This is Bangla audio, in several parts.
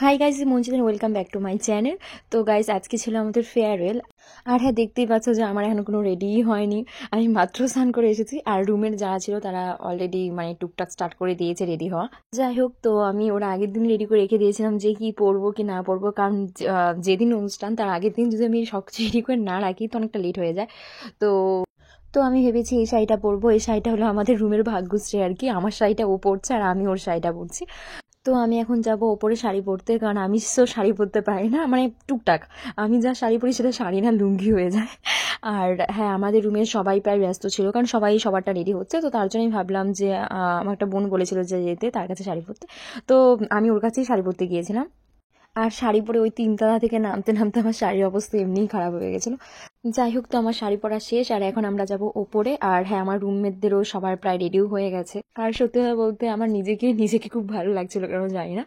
Hi guys, Manjit welcome back to my channel. তো গাইজ, আজকে ছিল আমাদের ফেয়ারওয়েল। আর হ্যাঁ, দেখতেই পাচ্ছ যে আমার এখন কোনো রেডিই হয়নি। আমি মাত্র স্নান করে এসেছি, আর রুমের যারা ছিল তারা অলরেডি টুকটাক স্টার্ট করে দিয়েছে রেডি হওয়া। যাই হোক, তো আমি ওরা আগের দিন রেডি করে রেখে দিয়েছিলাম যে কি পরবো কি না পরবো, কারণ যেদিন অনুষ্ঠান তার আগের দিন যদি আমি সব কিছু রেডি করে না রাখি তো অনেকটা লেট হয়ে যায়। তো তো আমি ভেবেছি এই শাড়িটা পরবো। এই শাড়িটা হলো আমাদের রুমের ভাগ্যশ্রী আর কি। আমার শাড়িটা ও পরছে আর আমি ওর শাড়িটা পরছি। তো আমি এখন যাব ওপরে শাড়ি পরতে, কারণ আমি তো শাড়ি পরতে পারি না, টুকটাক আমি যা শাড়ি পরি সেটা শাড়ি না লুঙ্গি হয়ে যায়। আর হ্যাঁ, আমাদের রুমের সবাই প্রায় ব্যস্ত ছিল, কারণ সবাই সবারটা রেডি হচ্ছে। তো তার জন্যই ভাবলাম যে আমার একটা বোন বলেছিল যে যেতে তার কাছে শাড়ি পরতে, তো আমি ওর কাছেই শাড়ি পরতে গিয়েছিলাম। আর শাড়ি পরে ওই 3 তলা থেকে নামতে নামতে আমার শাড়ির অবস্থা এমনিই খারাপ হয়ে গেছিলো। যাই হোক, তো আমার শাড়ি পরা শেষ, আর এখন আমরা যাব ওপরে। আর হ্যাঁ, আমার রুমমেটদেরও সবার প্রায় রেডিও হয়ে গেছে। আর সত্যি কথা বলতে আমার নিজেকে খুব ভালো লাগছিল, কারণ জানি না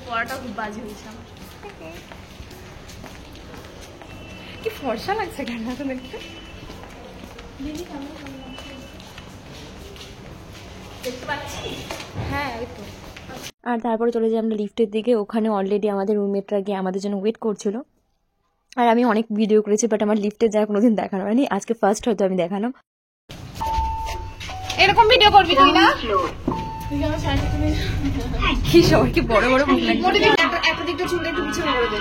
পড়াটা খুব বাজে হয়েছে আমার। কি ফর্সা লাগছে কেন তো দেখতে। দেখতে পাচ্ছি, হ্যাঁ ওই তো। আর তারপরে চলে যাই আমরা লিফটের দিকে। ওখানে অলরেডি আমাদের রুমমেটরা গিয়ে আমাদের জন্য ওয়েট করছিল। আর আমি অনেক ভিডিও করেছি, বাট আমার লিফটে যা কোনোদিন দেখানো হয়নি, আজকে ফার্স্ট হয়তো আমি দেখালাম। এরকম ভিডিও করবি তুই না? কি সবাই কি বড় বড় মুখ লাগছে। একটা দিকটা চুলটা একটু পিছনে করে দে।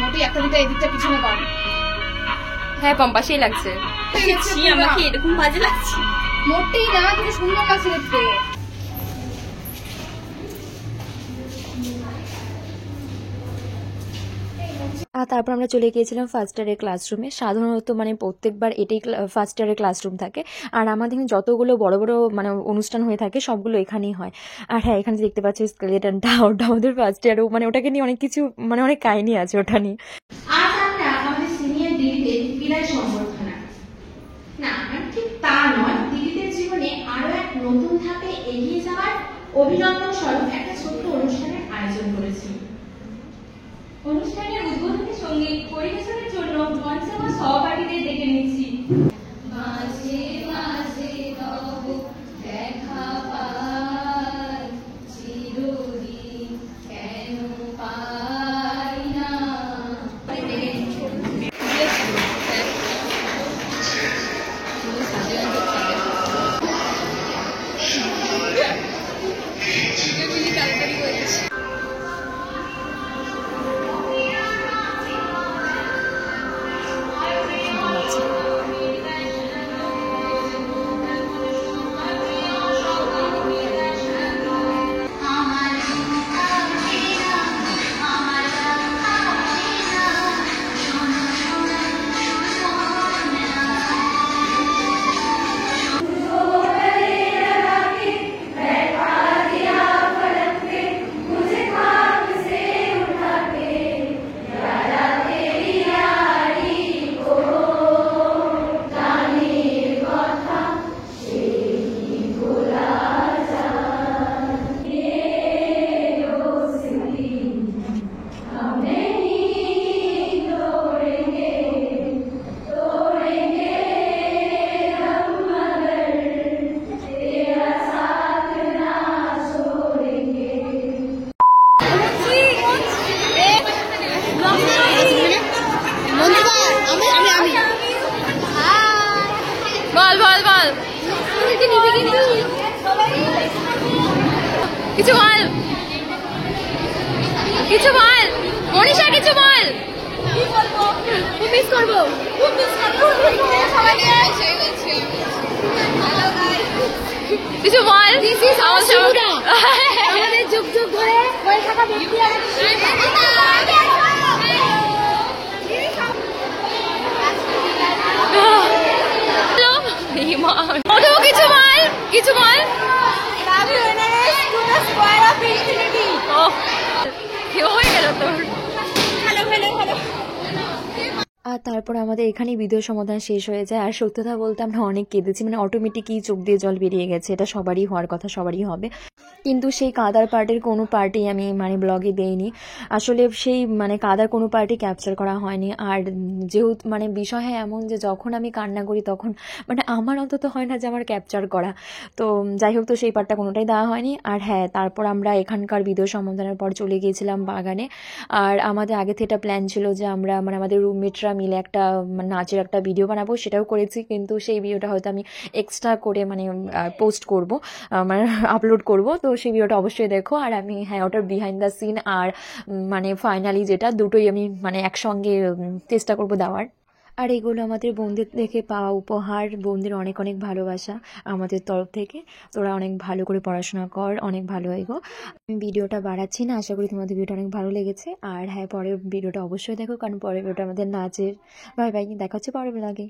মোটি একটা দিকটা এদিকটা পিছনে কর। হ্যাঁ, কম্পাসেই লাগছে। আমাকে এরকম বাজে লাগছে। মোটেই না, তোকে সুন্দর লাগছে দেখতে। আর তারপর আমরা চলে গিয়েছিলাম ফার্স্ট ইয়ারের ক্লাসরুমে। সাধারণত প্রত্যেকবার এটাই ফার্স্ট ইয়ারের ক্লাসরুম থাকে। আর আমাদের যতগুলো বড় বড় অনুষ্ঠান হয়ে থাকে সবগুলো এখানেই হয়। আর হ্যাঁ, এখানে দেখতে পাচ্ছি স্কেলেটনটা, ওটা আমাদের ফার্স্ট ইয়ারও, ওটাকে নিয়ে অনেক কিছু অনেক কাহিনী আছে ওটা নিয়ে। আজ আমরা আমাদের সিনিয়র দিদিদের বিদায় সম্বর্ধনা না, ঠিক তা নয়, দিদিদের জীবনে আরো এক নতুন ধাপে এগিয়ে যাওয়ার অভিনন্দন স্বরূপ একটা ছোট্ট অনুষ্ঠানের আয়োজন করেছি। অনুষ্ঠানের উদ্বোধনী সঙ্গীত পরিবেশনের জন্য মঞ্চে আমার সহপাঠীদের ডেকে নিচ্ছি। মাঝে মাঝে তব দেখা পাই, চিরদিন কেন পাই না। কিছু বল, কিছু বল মনীষা, কিছু বল। কি বলবো? খুব মিস করবো, খুব মিস করবো সবাইকে। সেই বলছি হ্যালো গাইস, কিছু বল। This is our Shibuda. আমাদের যুগ যুগ ধরে হয়ে থাকা ব্যক্তি কিছু বল, কিছু বল। আর তারপর আমাদের এখানেই ভিডিও সমাধান শেষ হয়ে যায়। আর সত্যি কথা বলতে আমরা অনেক কেঁদেছি, মানে অটোমেটিকই চোখ দিয়ে জল বেরিয়ে গেছে। এটা সবারই হওয়ার কথা, সবারই হবে। কিন্তু সেই কাদার পার্টের কোনো পার্টি আমি মানে ব্লগে দেইনি। আসলে সেই মানে কাদার কোনো পার্টি ক্যাপচার করা হয়নি। আর যেহেতু মানে বিষয় হয় এমন যে যখন আমি কান্না করি তখন মানে আমার অন্তত হয় না যে আমার ক্যাপচার করা। তো যাই হোক, তো সেই পার্টটা কোনোটাই দেওয়া হয়নি। আর হ্যাঁ, তারপর আমরা এখানকার ভিডিও সমাধানের পর চলে গিয়েছিলাম বাগানে। আর আমাদের আগে থেকে একটা প্ল্যান ছিল যে আমরা মানে আমাদের রুমমেটরা মিলে একটা নাচের একটা ভিডিও বানাবো, সেটাও করেছি। কিন্তু সেই ভিডিওটা হয়তো আমি এক্সট্রা করে মানে পোস্ট করব, মানে আপলোড করব। তো সেই ভিডিওটা অবশ্যই দেখো। আর আমি হ্যাঁ, ওটার বিহাইন্ড দ্য সিন আর মানে ফাইনালি যেটা, দুটোই আমি মানে একসঙ্গে চেষ্টা করব দেওয়ার। আর এগুলো আমাদের বোনদের থেকে পাওয়া উপহার, বোনদের অনেক অনেক ভালোবাসা আমাদের তরফ থেকে। তোরা অনেক ভালো করে পড়াশোনা কর, অনেক ভালো এগো। আমি ভিডিওটা বাড়াচ্ছি না, আশা করি তোমাদের ভিডিওটা অনেক ভালো লেগেছে। আর হ্যাঁ, পরের ভিডিওটা অবশ্যই দেখো, কারণ পরের ভিডিওটা আমাদের নাচের। বাই বাই, দেখা হচ্ছে পরের ব্লগে।